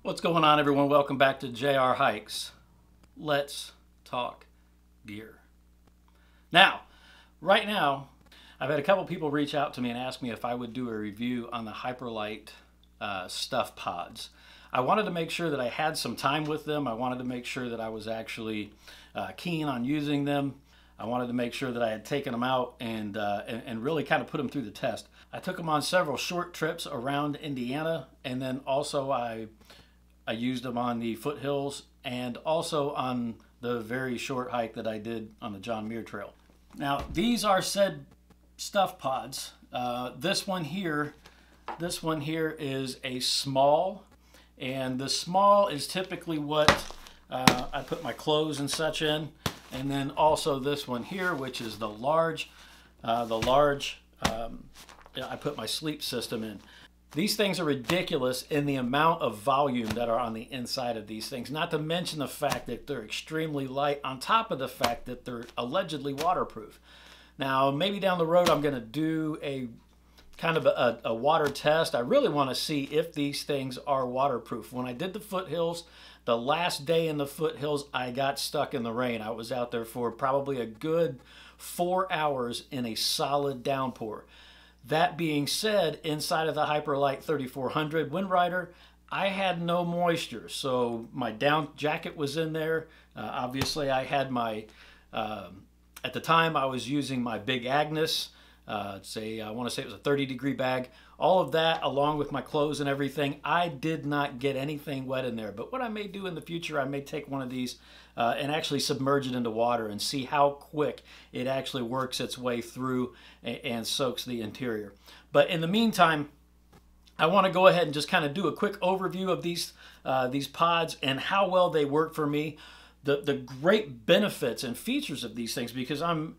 What's going on, everyone? Welcome back to jrhikes. Let's talk gear. Now, right now, I've had a couple people reach out to me and ask me if I would do a review on the Hyperlite stuff pods. I wanted to make sure that I had some time with them. I wanted to make sure that I was actually keen on using them. I wanted to make sure that I had taken them out and really kind of put them through the test. I took them on several short trips around Indiana, and then also I used them on the foothills and also on the very short hike that I did on the John Muir Trail. Now, these are said stuff pods. This one here is a small, and the small is typically what I put my clothes and such in. And then also this one here, which is the large. I put my sleep system in. These things are ridiculous in the amount of volume that are on the inside of these things, not to mention the fact that they're extremely light, on top of the fact that they're allegedly waterproof. Now, maybe down the road I'm going to do a kind of a water test. I really want to see if these things are waterproof. When I did the foothills, the last day in the foothills, I got stuck in the rain. I was out there for probably a good 4 hours in a solid downpour. That being said, inside of the Hyperlite 3400 Wind Rider, I had no moisture. So my down jacket was in there. Obviously, I had my, at the time I was using my Big Agnes. I want to say it was a 30-degree bag. All of that, along with my clothes and everything, I did not get anything wet in there. But what I may do in the future, I may take one of these and actually submerge it into water and see how quick it actually works its way through and soaks the interior. But in the meantime, I want to go ahead and just kind of do a quick overview of these pods and how well they work for me. The great benefits and features of these things, because I'm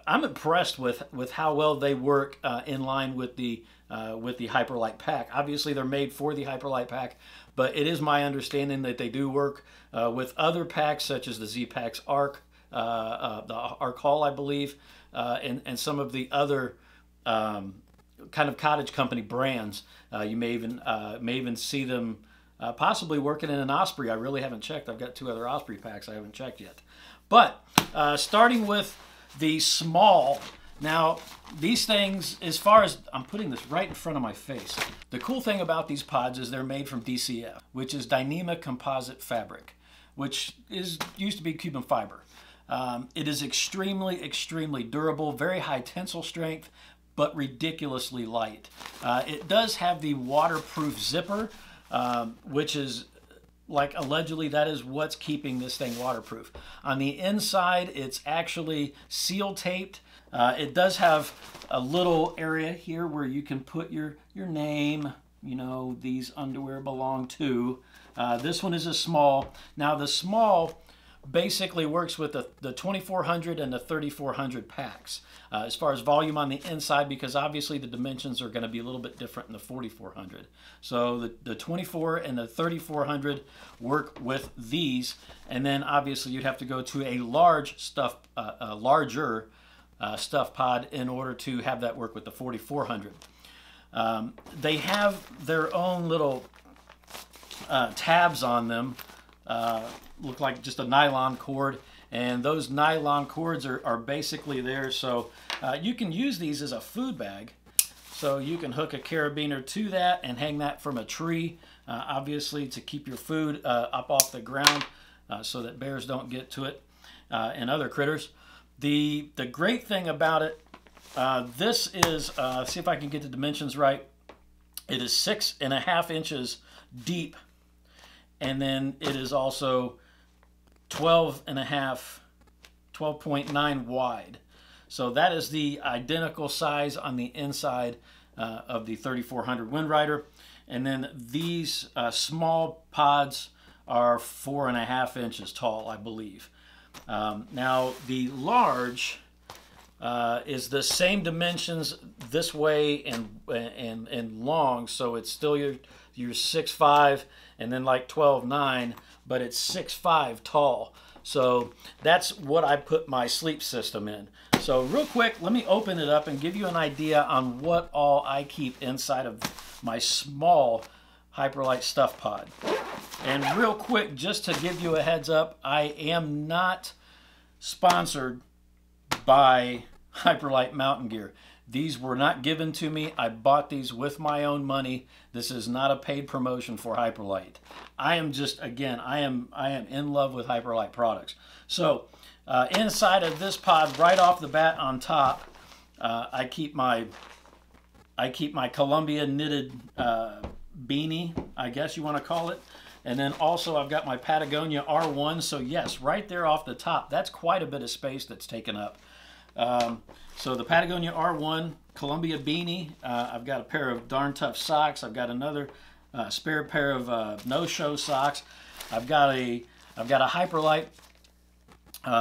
impressed with how well they work in line with the Hyperlite pack. Obviously, they're made for the Hyperlite pack, but it is my understanding that they do work with other packs, such as the Z-Packs Arc, the Arc Hall, I believe, and some of the other kind of cottage company brands. You may even see them possibly working in an Osprey. I really haven't checked. I've got 2 other Osprey packs I haven't checked yet. But starting with the small. Now, these things, as far as, I'm putting this right in front of my face. The cool thing about these pods is they're made from DCF, which is Dyneema Composite Fabric, which used to be Cuban fiber. It is extremely, extremely durable, very high tensile strength, but ridiculously light. It does have the waterproof zipper, which is, like, allegedly that is what's keeping this thing waterproof. On the inside, it's actually seal taped. It does have a little area here where you can put your name, you know, these underwear belong to. This one is a small. Now the small basically works with the 2400 and the 3400 packs as far as volume on the inside, because obviously the dimensions are going to be a little bit different in the 4400. So the 24 and the 3400 work with these, and then obviously you'd have to go to a larger stuff pod in order to have that work with the 4400. They have their own little tabs on them. Look like just a nylon cord, and those nylon cords are basically there, so you can use these as a food bag. So you can hook a carabiner to that and hang that from a tree, obviously to keep your food up off the ground so that bears don't get to it and other critters. The great thing about it, this is, see if I can get the dimensions right, it is 6.5 inches deep, and then it is also 12.9 wide. So that is the identical size on the inside of the 3400 Wind Rider. And then these small pods are 4.5 inches tall, I believe. Now the large is the same dimensions this way and long, so it's still your 6'5" and then like 12.9, but it's 6'5" tall. So that's what I put my sleep system in. So real quick, let me open it up and give you an idea on what all I keep inside of my small Hyperlite stuff pod. And real quick, just to give you a heads up, I am not sponsored by Hyperlite mountain gear. These were not given to me. I bought these with my own money. This is not a paid promotion for Hyperlite. I am just, again, I am in love with Hyperlite products. So inside of this pod, right off the bat on top, I keep my Columbia knitted beanie, I guess you want to call it. And then also I've got my Patagonia R1. So yes, right there off the top, that's quite a bit of space that's taken up. So the Patagonia R1 Columbia beanie, I've got a pair of Darn Tough socks. I've got another spare pair of no-show socks. I've got a Hyperlite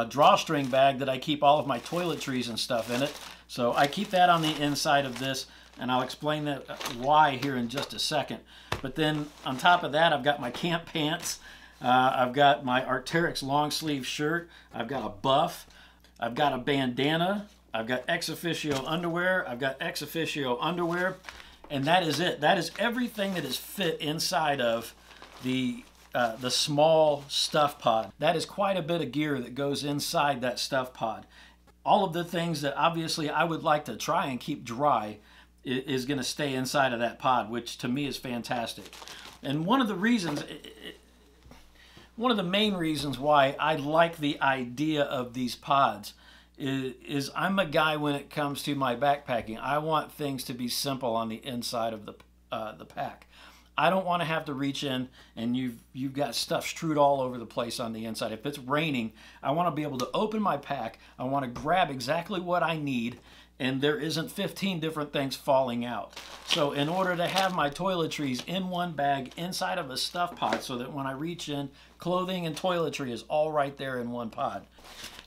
drawstring bag that I keep all of my toiletries and stuff in it. So I keep that on the inside of this, and I'll explain that why here in just a second. But then on top of that, I've got my camp pants. I've got my Arc'teryx long sleeve shirt. I've got a buff. I've got a bandana. I've got ex officio underwear. I've got ex officio underwear. And that is it. That is everything that is fit inside of the small stuff pod. That is quite a bit of gear that goes inside that stuff pod. All of the things that obviously I would like to try and keep dry is going to stay inside of that pod, which to me is fantastic. And one of the reasons, one of the main reasons why I like the idea of these pods is I'm a guy when it comes to my backpacking. I want things to be simple on the inside of the pack. I don't want to have to reach in and you've got stuff strewed all over the place on the inside. If it's raining, I want to be able to open my pack. I want to grab exactly what I need, and there isn't 15 different things falling out. So in order to have my toiletries in one bag inside of a stuff pod so that when I reach in, clothing and toiletry is all right there in one pod.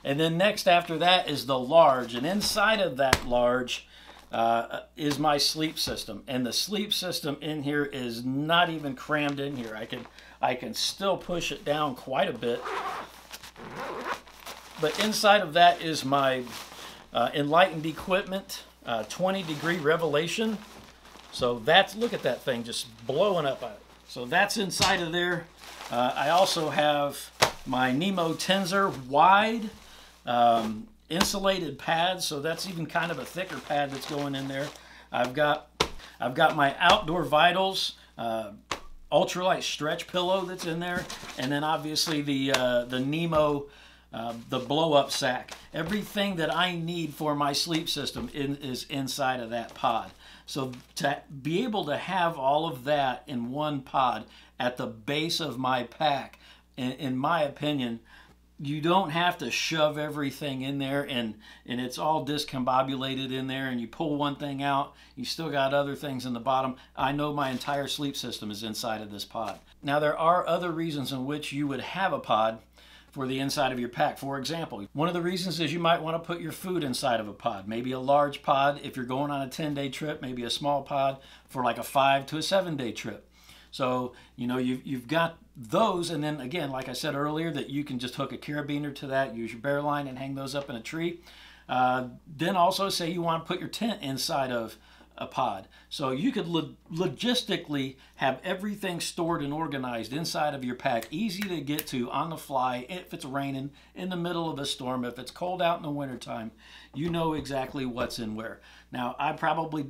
And then next after that is the large, and inside of that large is my sleep system. And the sleep system in here is not even crammed in here. I can still push it down quite a bit. But inside of that is my Enlightened Equipment 20-degree Revelation. So that's, look at that thing just blowing up. So that's inside of there. I also have my Nemo Tensor wide insulated pads, so that's even kind of a thicker pad that's going in there. I've got my Outdoor Vitals ultralight stretch pillow that's in there, and then obviously the Nemo the blow-up sack. Everything that I need for my sleep system is inside of that pod. So to be able to have all of that in one pod at the base of my pack, in my opinion, you don't have to shove everything in there and it's all discombobulated in there, and you pull one thing out, you still got other things in the bottom. I know my entire sleep system is inside of this pod. Now there are other reasons in which you would have a pod for the inside of your pack. For example, one of the reasons is you might want to put your food inside of a pod. Maybe a large pod if you're going on a 10-day trip, maybe a small pod for like a 5 to a 7-day trip. So, you know, you've got those, and then again, like I said earlier, that you can just hook a carabiner to that, use your bear line and hang those up in a tree. Then also say you want to put your tent inside of a pod. So you could logistically have everything stored and organized inside of your pack, easy to get to on the fly. If it's raining, in the middle of a storm, if it's cold out in the wintertime, you know exactly what's in where. Now, I probably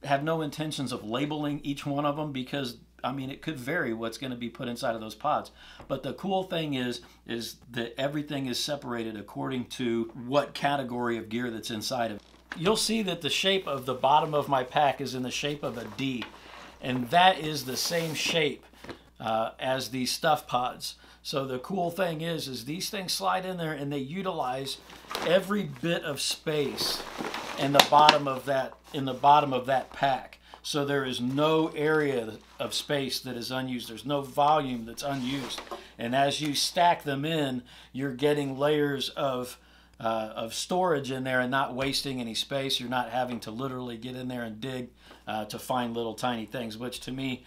have no intentions of labeling each one of them because, I mean, it could vary what's going to be put inside of those pods. But the cool thing is that everything is separated according to what category of gear that's inside of it. You'll see that the shape of the bottom of my pack is in the shape of a D, and that is the same shape as these stuff pods. So the cool thing is these things slide in there and they utilize every bit of space in the bottom of that pack. So there is no area of space that is unused. There's no volume that's unused. And as you stack them in, you're getting layers of storage in there and not wasting any space. You're not having to literally get in there and dig to find little tiny things, which to me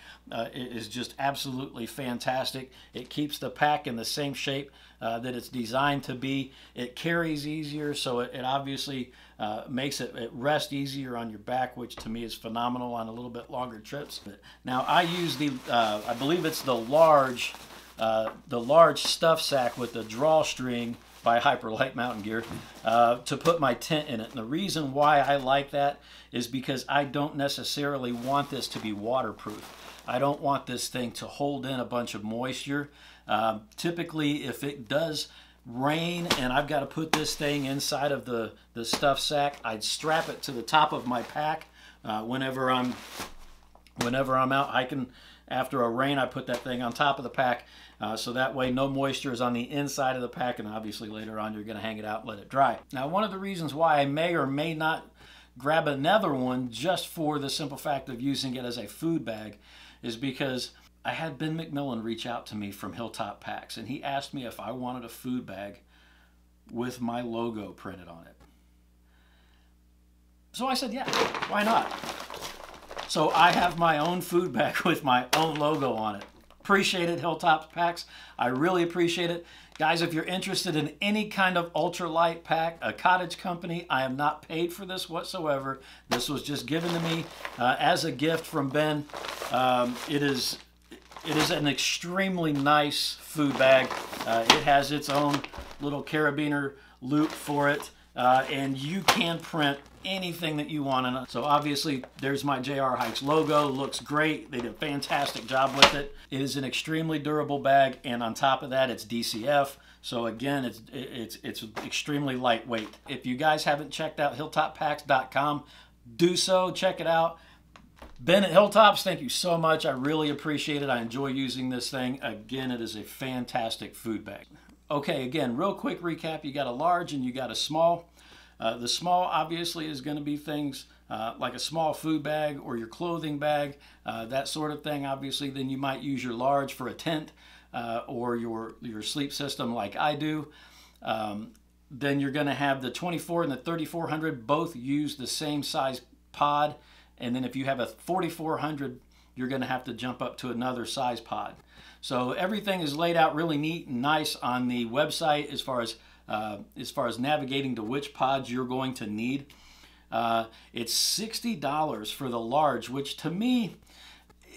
is just absolutely fantastic. It keeps the pack in the same shape that it's designed to be. It carries easier, so it obviously makes it rest easier on your back, which to me is phenomenal on a little bit longer trips. Now I use the, I believe it's the large stuff sack with the drawstring by Hyperlite Mountain Gear to put my tent in it. And the reason why I like that is because I don't necessarily want this to be waterproof. I don't want this thing to hold in a bunch of moisture. Typically, if it does rain and I've got to put this thing inside of the stuff sack, I'd strap it to the top of my pack whenever I'm out hiking. After a rain, I put that thing on top of the pack, so that way no moisture is on the inside of the pack, and obviously later on you're going to hang it out and let it dry. Now, one of the reasons why I may or may not grab another one just for the simple fact of using it as a food bag is because I had Ben McMillan reach out to me from Hilltop Packs, and he asked me if I wanted a food bag with my logo printed on it. So I said, yeah, why not? So I have my own food bag with my own logo on it. Appreciate it, Hilltop Packs. I really appreciate it. Guys, if you're interested in any kind of ultralight pack, a cottage company, I am not paid for this whatsoever. This was just given to me as a gift from Ben. It is an extremely nice food bag. It has its own little carabiner loop for it, and you can print anything that you want in it. So obviously there's my jrhikes logo. Looks great. They did a fantastic job with it. It is an extremely durable bag, and on top of that it's DCF. So again, it's extremely lightweight. If you guys haven't checked out hilltoppacks.com, do so. Check it out. Ben at Hilltops, thank you so much. I really appreciate it. I enjoy using this thing. Again, it is a fantastic food bag. Okay, again, real quick recap. You got a large and you got a small. The small obviously is going to be things like a small food bag or your clothing bag, that sort of thing. Obviously, then you might use your large for a tent or your sleep system like I do. Then you're going to have the 24 and the 3400 both use the same size pod. And then if you have a 4400, you're going to have to jump up to another size pod. So everything is laid out really neat and nice on the website as far as navigating to which pods you're going to need. It's $60 for the large, which to me,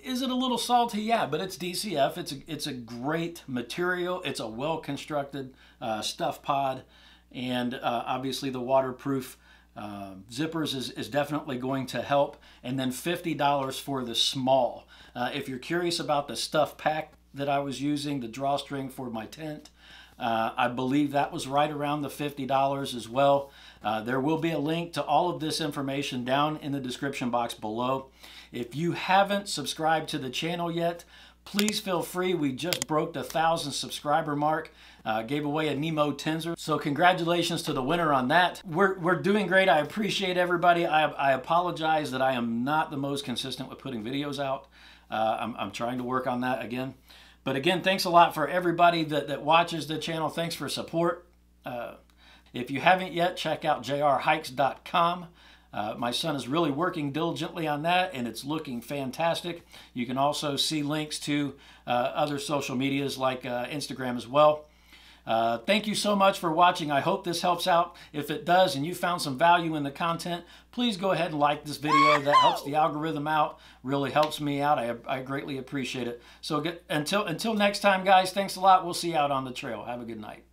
is it a little salty? Yeah, but it's DCF. It's a great material. It's a well-constructed stuff pod, and obviously the waterproof zippers is definitely going to help. And then $50 for the small. If you're curious about the stuff pack that I was using, the drawstring for my tent, I believe that was right around the $50 as well. There will be a link to all of this information down in the description box below. If you haven't subscribed to the channel yet, please feel free. We just broke the 1,000 subscriber mark. Gave away a Nemo Tenzer. So congratulations to the winner on that. We're doing great. I appreciate everybody. I apologize that I am not the most consistent with putting videos out. I'm trying to work on that again. But again, thanks a lot for everybody that watches the channel. Thanks for support. If you haven't yet, check out jrhikes.com. My son is really working diligently on that, and it's looking fantastic. You can also see links to other social medias like Instagram as well. Thank you so much for watching. I hope this helps out. If it does and you found some value in the content, please go ahead and like this video. That helps the algorithm out, really helps me out. I greatly appreciate it. So until next time, guys, thanks a lot. We'll see you out on the trail. Have a good night.